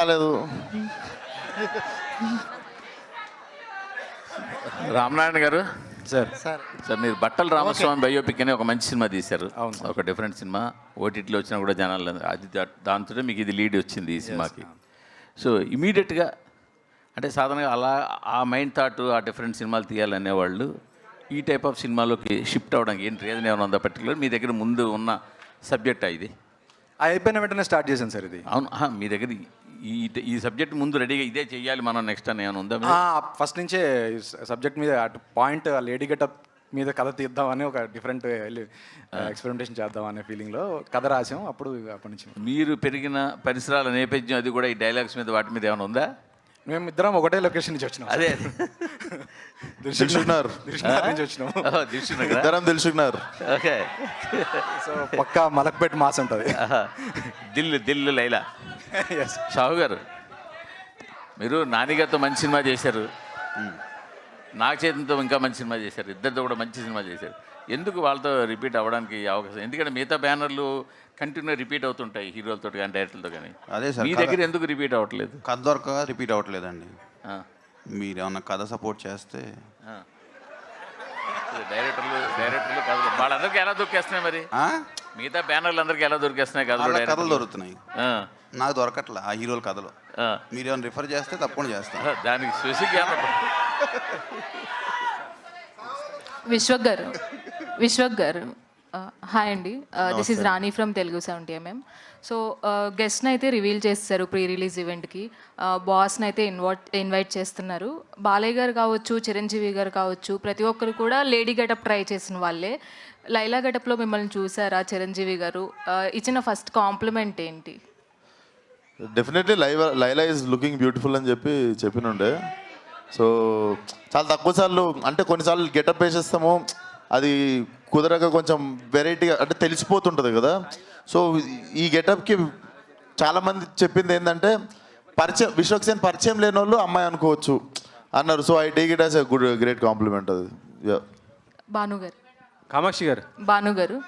రాలేదు. రామనారాయణ గారు sir sir మీరు బట్టల రామస్వామి బయోపిక్ అని ఒక మంచి సినిమా తీశారు. అవును సార్. ఒక డిఫరెంట్ సినిమా ఓటీటీలో వచ్చినా కూడా జనాలు అది దాంతో మీకు ఇది లీడ్ వచ్చింది ఈ సినిమాకి. సో ఇమీడియట్గా అంటే సాధారణంగా అలా ఆ మైండ్ థాట్ ఆ డిఫరెంట్ సినిమాలు తీయాలనేవాళ్ళు ఈ టైప్ ఆఫ్ సినిమాలోకి షిఫ్ట్ అవ్వడానికి ఏంటి రీజన్ ఏమైనా ఉందా పర్టికులర్? మీ దగ్గర ముందు ఉన్న సబ్జెక్టా ఇది? అయిపోయిన వెంటనే స్టార్ట్ చేశాను సార్ ఇది. అవును, మీ దగ్గర ఈ సబ్జెక్ట్ ముందు రెడీగా ఇదే చెయ్యాలి మనం నెక్స్ట్ అని ఏమైనా ఉందా? ఫస్ట్ నుంచే సబ్జెక్ట్ మీద అటు పాయింట్ లేడీ గెటప్ మీద కథ తీద్దామని ఒక డిఫరెంట్ ఎక్స్పెరిమెంటేషన్ చేద్దాం అనే ఫీలింగ్లో కథ రాసాం. అప్పటి నుంచి మీరు పెరిగిన పరిసరాల నేపథ్యం అది కూడా ఈ డైలాగ్స్ మీద వాటి మీద ఏమైనా ఉందా? మేము ఇద్దరం ఒకటే లొకేషన్ నుంచి వచ్చినాం. అదే దిల్సుఖ్నగర్ నుంచి వచ్చినాం. ఇద్దరం దిల్సుఖ్నగర్. ఓకే, సో పక్కా మలక్పేట్ మాస్ ఉంటుంది. దిల్లు లైలా. షాహు గారు, మీరు నానిగారితో మంచి సినిమా చేశారు, నాగ చైతన్యతో ఇంకా మంచి సినిమా చేశారు, ఇద్దరితో కూడా మంచి సినిమా చేశారు. ఎందుకు వాళ్ళతో రిపీట్ అవ్వడానికి అవకాశం? ఎందుకంటే మిగతా బ్యానర్లు కంటిన్యూ రిపీట్ అవుతుంటాయి హీరోలతో కానీ డైరెక్టర్లతో కానీ. అదే సార్, మీ దగ్గర ఎందుకు రిపీట్ అవ్వట్లేదు? కథ దొరక రిపీట్ అవ్వట్లేదండి. మీరు ఏమన్నా కథ సపోర్ట్ చేస్తే డైరెక్టర్లు కథలు వాళ్ళందరికీ ఎలా దొరికేస్తున్నాయి మరి? మిగతా బ్యానర్లు అందరికీ ఎలా దొరికేస్తున్నాయి కథలు దొరుకుతున్నాయి, నాకు దొరకట్లే ఆ హీరోల కథలు. మీరు ఏమైనా రిఫర్ చేస్తే తప్పకుండా చేస్తాను. దానికి స్పెసిఫిక్ విశ్వక్ గారు హాయ్ అండి. This is Rani from Telugu 70mm. So గెస్ట్ని అయితే రివీల్ చేస్తారు ప్రీ రిలీజ్ ఈవెంట్కి. బాస్ని అయితే ఇన్వైట్ చేస్తున్నారు. బాలయ్య గారు కావచ్చు, చిరంజీవి గారు కావచ్చు, ప్రతి ఒక్కరు కూడా లేడీ గెటప్ ట్రై చేసిన వాళ్ళే. లైలా గెటప్లో మిమ్మల్ని చూసారా చిరంజీవి గారు? ఇచ్చిన ఫస్ట్ కాంప్లిమెంట్ ఏంటి? Definitely Laila is looking beautiful అని చెప్పినుండే. సో చాలా తక్కువ సార్లు అంటే కొన్నిసార్లు గెటప్ వేసేస్తాము, అది కుదరక కొంచెం వెరైటీగా అంటే తెలిసిపోతుంటుంది కదా. సో ఈ గెటప్కి చాలామంది చెప్పింది ఏంటంటే పరిచయం, విశ్వక్ సేన్ పరిచయం లేని వాళ్ళు అమ్మాయి అనుకోవచ్చు అన్నారు. So I take it as a great compliment అది. భాను గారు, కామాక్షి గారు, భాను గారు